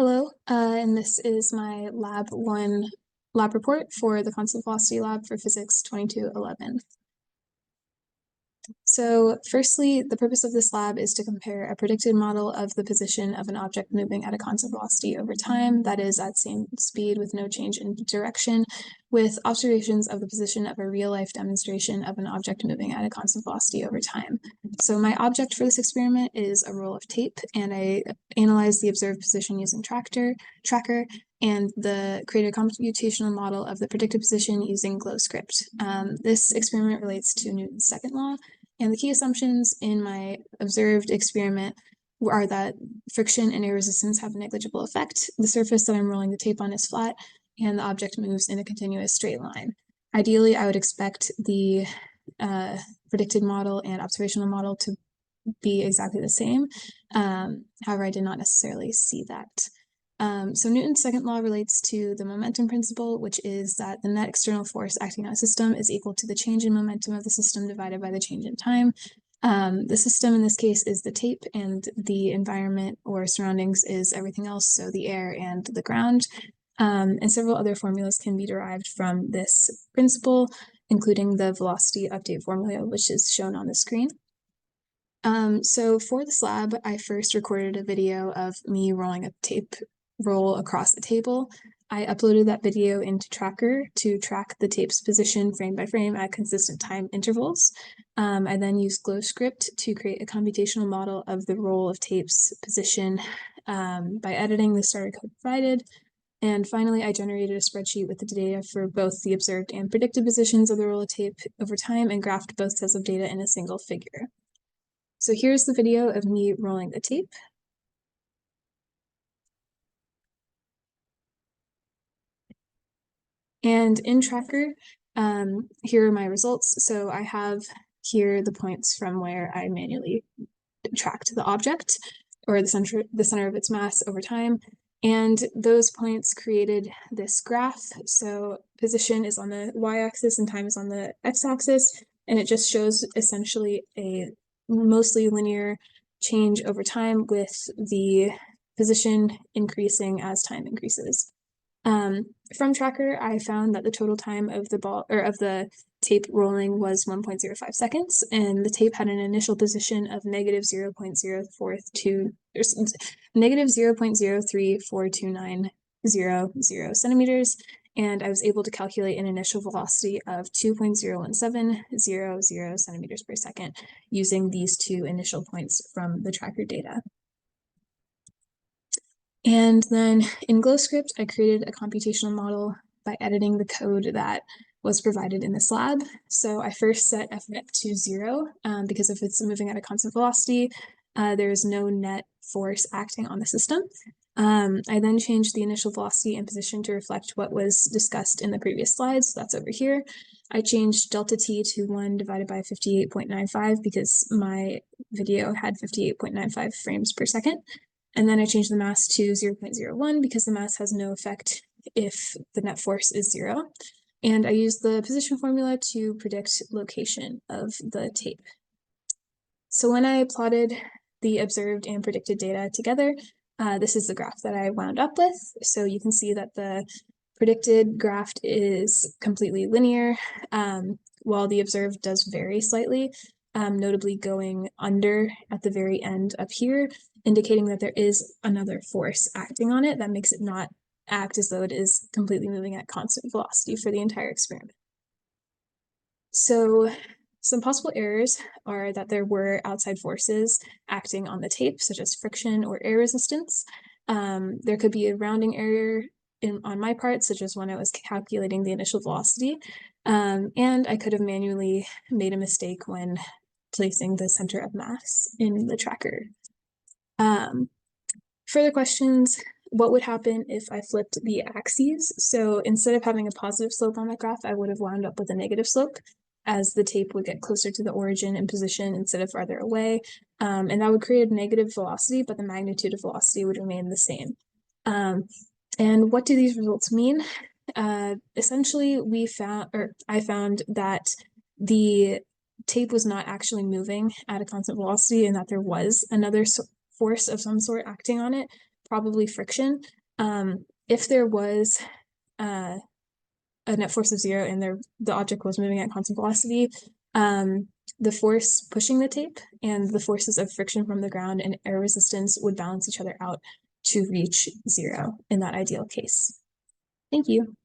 Hello, and this is my Lab 1 lab report for the constant velocity lab for Physics 2211. So firstly, the purpose of this lab is to compare a predicted model of the position of an object moving at a constant velocity over time, that is at same speed with no change in direction, with observations of the position of a real-life demonstration of an object moving at a constant velocity over time. So my object for this experiment is a roll of tape, and I analyzed the observed position using tracker, and created a computational model of the predicted position using GlowScript. This experiment relates to Newton's second law, and the key assumptions in my observed experiment are that friction and air resistance have a negligible effect, the surface that I'm rolling the tape on is flat, and the object moves in a continuous straight line. Ideally, I would expect the predicted model and observational model to be exactly the same. However, I did not necessarily see that. So Newton's second law relates to the momentum principle, which is that the net external force acting on a system is equal to the change in momentum of the system divided by the change in time. The system in this case is the tape, and the environment or surroundings is everything else, so the air and the ground. And several other formulas can be derived from this principle, including the velocity update formula, which is shown on the screen. So for this lab, I first recorded a video of me rolling a tape roll across the table. I uploaded that video into Tracker to track the tape's position frame by frame at consistent time intervals. I then used GlowScript to create a computational model of the roll of tape's position by editing the starter code provided. And finally, I generated a spreadsheet with the data for both the observed and predicted positions of the roll of tape over time and graphed both sets of data in a single figure. So here's the video of me rolling the tape. And in Tracker, here are my results. So I have here the points from where I manually tracked the object, or the center of its mass over time. And those points created this graph. So position is on the y-axis and time is on the x-axis. And it just shows essentially a mostly linear change over time, with the position increasing as time increases. From Tracker, I found that the total time of the tape rolling was 1.05 seconds, and the tape had an initial position of negative 0.0342900 centimeters, and I was able to calculate an initial velocity of 2.01700 centimeters per second using these two initial points from the Tracker data. And then in GlowScript, I created a computational model by editing the code that was provided in this lab. So I first set Fnet to 0, because if it's moving at a constant velocity, there is no net force acting on the system. I then changed the initial velocity and position to reflect what was discussed in the previous slides. So that's over here. I changed delta t to 1 divided by 58.95 because my video had 58.95 frames per second. And then I changed the mass to 0.01 because the mass has no effect if the net force is 0. And I used the position formula to predict location of the tape. So when I plotted the observed and predicted data together, this is the graph that I wound up with. So you can see that the predicted graph is completely linear, while the observed does vary slightly, notably going under at the very end up here, indicating that there is another force acting on it that makes it not act as though it is completely moving at constant velocity for the entire experiment. So some possible errors are that there were outside forces acting on the tape, such as friction or air resistance. There could be a rounding error on my part, such as when I was calculating the initial velocity, and I could have manually made a mistake when placing the center of mass in the tracker. Further questions: what would happen if I flipped the axes? So instead of having a positive slope on that graph, I would have wound up with a negative slope, as the tape would get closer to the origin and position instead of farther away. And that would create a negative velocity, but the magnitude of velocity would remain the same. And what do these results mean? Essentially, I found that the tape was not actually moving at a constant velocity and that there was another force of some sort acting on it, probably friction. If there was a net force of 0 and the object was moving at constant velocity, the force pushing the tape and the forces of friction from the ground and air resistance would balance each other out to reach 0 in that ideal case. Thank you.